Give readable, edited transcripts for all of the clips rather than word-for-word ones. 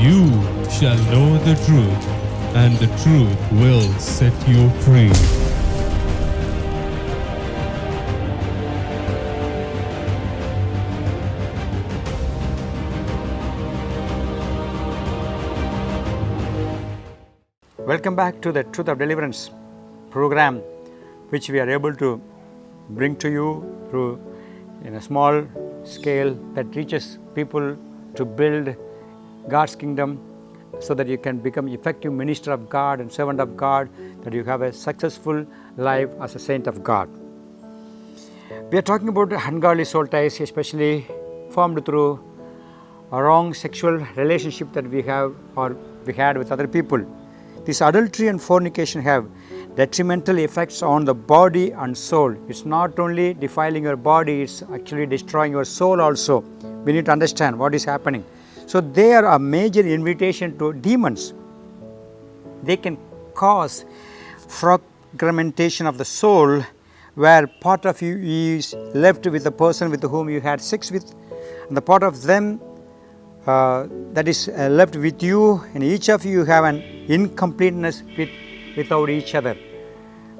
you shall know the truth, and the truth will set you free. Welcome back to the Truth of Deliverance program, which we are able to bring to you through in a small scale that reaches people to build God's kingdom so that you can become effective minister of God and servant of God, that you have a successful life as a saint of God. We are talking about ungodly soul ties, especially formed through a wrong sexual relationship that we have or we had with other people. This adultery and fornication have detrimental effects on the body and soul. It's not only defiling your body, it's actually destroying your soul also. We need to understand what is happening. So they are a major invitation to demons. They can cause fragmentation of the soul, where part of you is left with the person with whom you had sex with, and the part of them that is left with you, and each of you have an incompleteness without each other.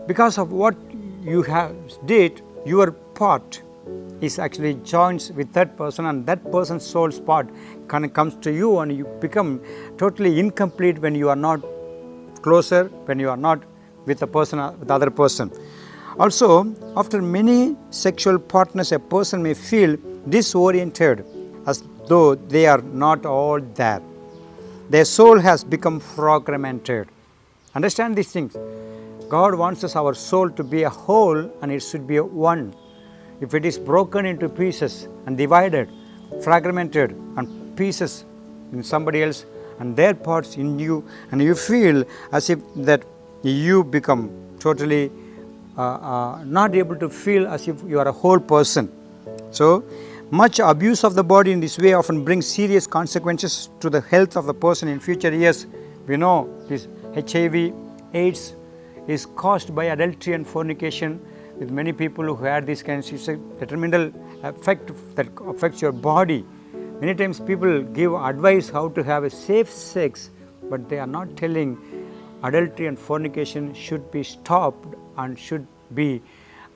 Because of what you have did, your part is actually joins with that person, and that person's soul's part comes to you, and you become totally incomplete when you are not closer, when you are not with the person, with the other person. Also, after many sexual partners, a person may feel disoriented, as though they are not all there. Their soul has become fragmented. Understand these things. God wants us, our soul, to be a whole, and it should be a one. If it is broken into pieces and divided, fragmented, and pieces in somebody else and their parts in you, and you feel as if that you become totally not able to feel as if you are a whole person. So, much abuse of the body in this way often brings serious consequences to the health of the person in future years. We know this HIV, AIDS is caused by adultery and fornication. With many people who had this kind of detrimental effect that affects your body. Many times people give advice how to have a safe sex, but they are not telling adultery and fornication should be stopped and should be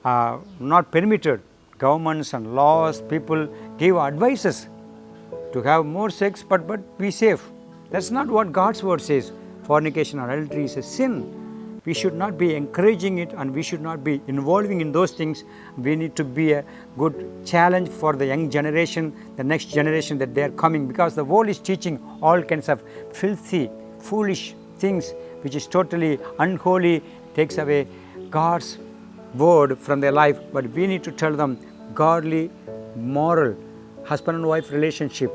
not permitted. Governments and laws, people give advices to have more sex, but be safe. That's not what God's word says. Fornication or adultery is a sin. We should not be encouraging it, and we should not be involving in those things. We need to be a good challenge for the young generation, the next generation that they are coming, because the world is teaching all kinds of filthy, foolish things, which is totally unholy, takes away God's word from their life. But we need to tell them godly, moral, husband and wife relationship.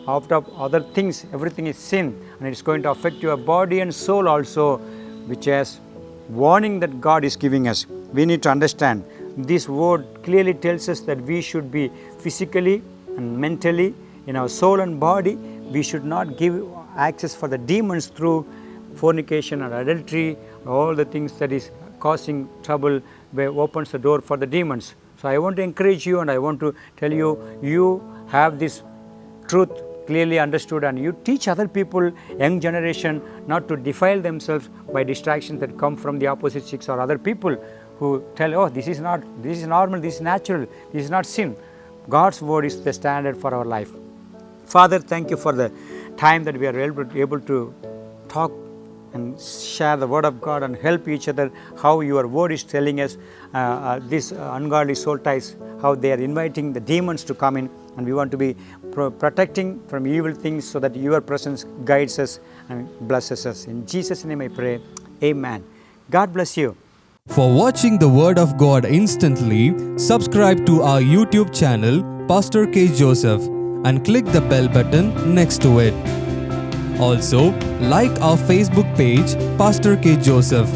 After other things, everything is sin, and it's going to affect your body and soul also, which is warning that God is giving us. We need to understand this word clearly tells us that we should be physically and mentally, in our soul and body, we should not give access for the demons through fornication or adultery, all the things that is causing trouble, where opens the door for the demons. So I want to encourage you, and I want to tell you, you have this truth clearly understood, and you teach other people, young generation, not to defile themselves by distractions that come from the opposite sex or other people who tell, oh, this is normal, this is natural, this is not sin. God's word is the standard for our life. Father, thank you for the time that we are able to talk and share the word of God and help each other, how your word is telling us these ungodly soul ties, how they are inviting the demons to come in, and we want to be protecting from evil things so that your presence guides us and blesses us. In Jesus' name I pray, amen. God bless you. For watching the Word of God instantly, subscribe to our YouTube channel, Pastor K. Joseph, and click the bell button next to it. Also, like our Facebook page, Pastor K. Joseph.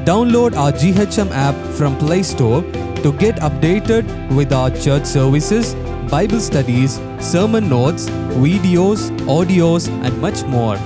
Download our GHM app from Play Store to get updated with our church services, Bible studies, sermon notes, videos, audios, and much more.